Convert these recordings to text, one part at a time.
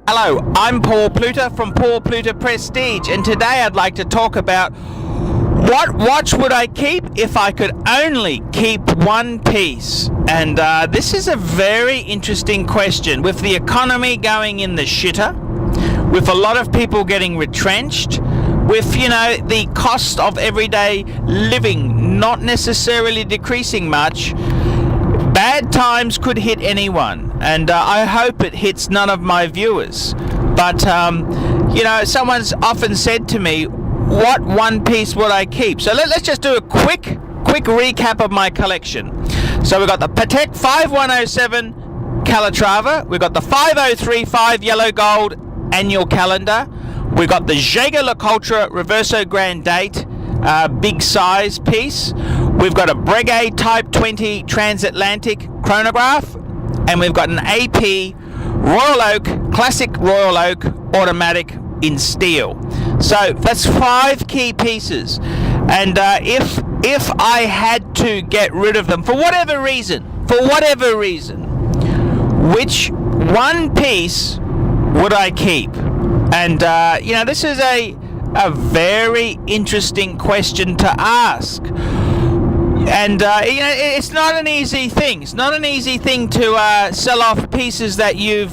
Hello, I'm Paul Pluter from Paul Pluter Prestige, and today I'd like to talk about what watch would I keep if I could only keep one piece. And this is a very interesting question. With the economy going in the shitter, with a lot of people getting retrenched, with, the cost of everyday living not necessarily decreasing much, bad times could hit anyone, and I hope it hits none of my viewers. But, someone's often said to me, what one piece would I keep? So let's just do a quick recap of my collection. So we've got the Patek 5107 Calatrava, we've got the 5035 yellow gold annual calendar, we've got the Jaeger-LeCoultre Reverso Grand Date big size piece, we've got a Breguet Type 20 transatlantic chronograph, and we've got an AP Royal Oak, classic Royal Oak automatic in steel. So that's 5 key pieces, and if I had to get rid of them for whatever reason, which one piece would I keep? And this is a very interesting question to ask. And it's not an easy thing. It's not an easy thing to sell off pieces that you've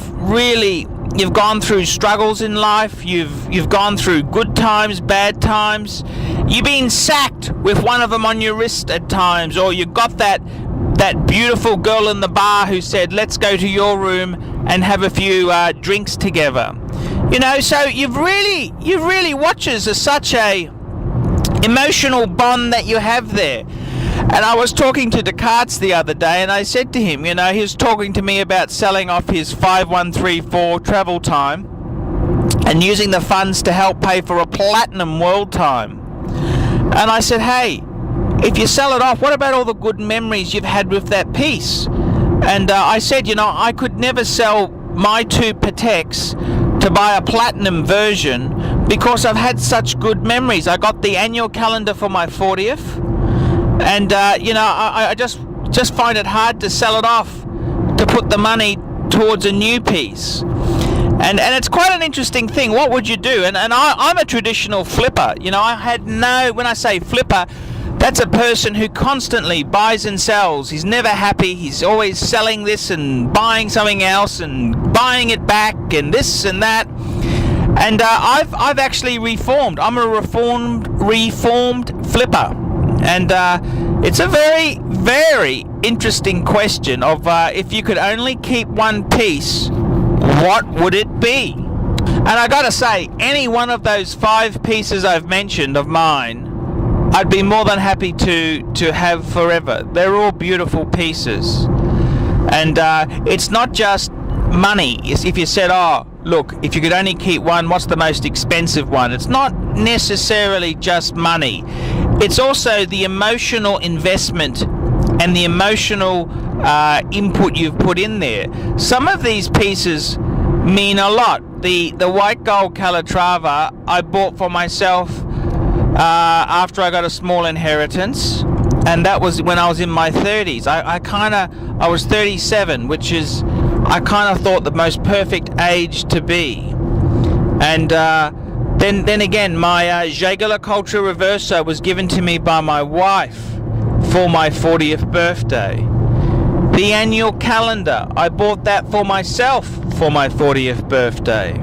gone through struggles in life. You've gone through good times, bad times. You've been sacked with one of them on your wrist at times, or you got that beautiful girl in the bar who said, "Let's go to your room and have a few drinks together." So you've really watches are such a emotional bond that you have there. And I was talking to Descartes the other day, and I said to him, he was talking to me about selling off his 5134 travel time and using the funds to help pay for a platinum world time. And I said, hey, if you sell it off, what about all the good memories you've had with that piece? And I said, I could never sell my 2 Pateks to buy a platinum version because I've had such good memories. I got the annual calendar for my 40th. And, I just find it hard to sell it off to put the money towards a new piece. And it's quite an interesting thing. What would you do? And I'm a traditional flipper. When I say flipper, that's a person who constantly buys and sells. He's never happy. He's always selling this and buying something else and buying it back and this and that. And I've actually reformed. I'm a reformed flipper. And it's a very, very interesting question of if you could only keep one piece, what would it be? And I gotta say, any one of those 5 pieces I've mentioned of mine, I'd be more than happy to have forever. They're all beautiful pieces. And it's not just money. If you said, look, if you could only keep one, what's the most expensive one? It's not necessarily just money. It's also the emotional investment and the emotional input you've put in there. Some of these pieces mean a lot. The white gold Calatrava I bought for myself after I got a small inheritance, and that was when I was in my 30s. I was 37, which is I kind of thought the most perfect age to be. And then again, my Jaeger-LeCoultre Reverso was given to me by my wife for my 40th birthday. The annual calendar, I bought that for myself for my 40th birthday.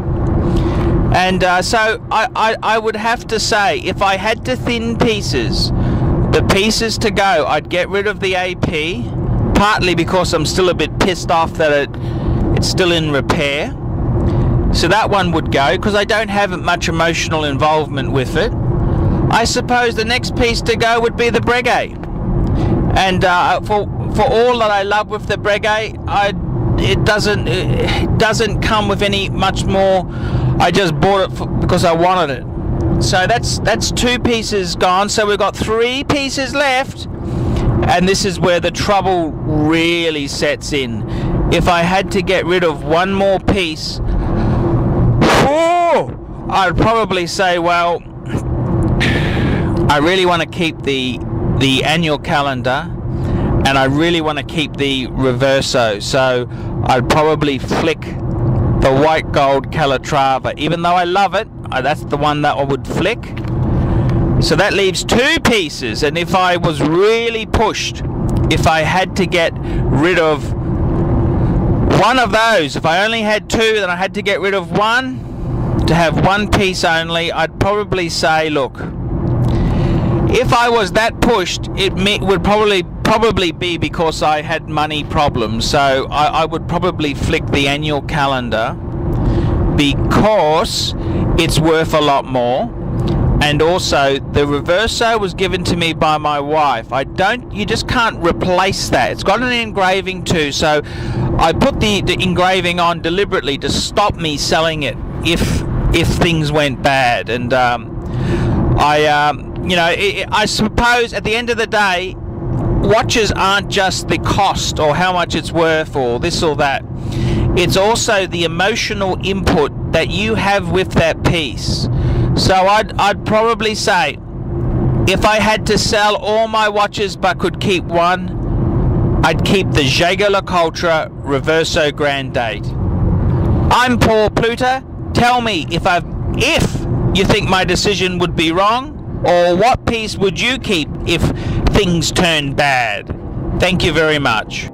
And so I would have to say, if I had to thin pieces, the pieces to go, I'd get rid of the AP, partly because I'm still a bit pissed off that it's still in repair. So that one would go, because I don't have much emotional involvement with it. I suppose the next piece to go would be the Breguet. And for all that I love with the Breguet, it doesn't come with any much more. I just bought it because I wanted it. So that's 2 pieces gone. So we've got 3 pieces left, and this is where the trouble really sets in. If I had to get rid of one more piece, I'd probably say, well, I really want to keep the annual calendar, and I really want to keep the Reverso. So I'd probably flick the the white gold Calatrava. Even though I love it, that's the one that I would flick. So that leaves 2 pieces, and if I was really pushed, if I had to get rid of one of those, if I only had 2, then I had to get rid of one to have 1 piece only, I'd probably say, look, if I was that pushed, it would probably be because I had money problems. So I would probably flick the annual calendar because it's worth a lot more. And also, the Reverso was given to me by my wife. You just can't replace that. It's got an engraving too, so I put the engraving on deliberately to stop me selling it if things went bad. And I suppose at the end of the day, watches aren't just the cost or how much it's worth or this or that. It's also the emotional input that you have with that piece. So I'd probably say, if I had to sell all my watches but could keep one, I'd keep the Jaeger-LeCoultre Reverso Grand Date. I'm Paul Pluta. Tell me if you think my decision would be wrong, or what piece would you keep if things turned bad? Thank you very much.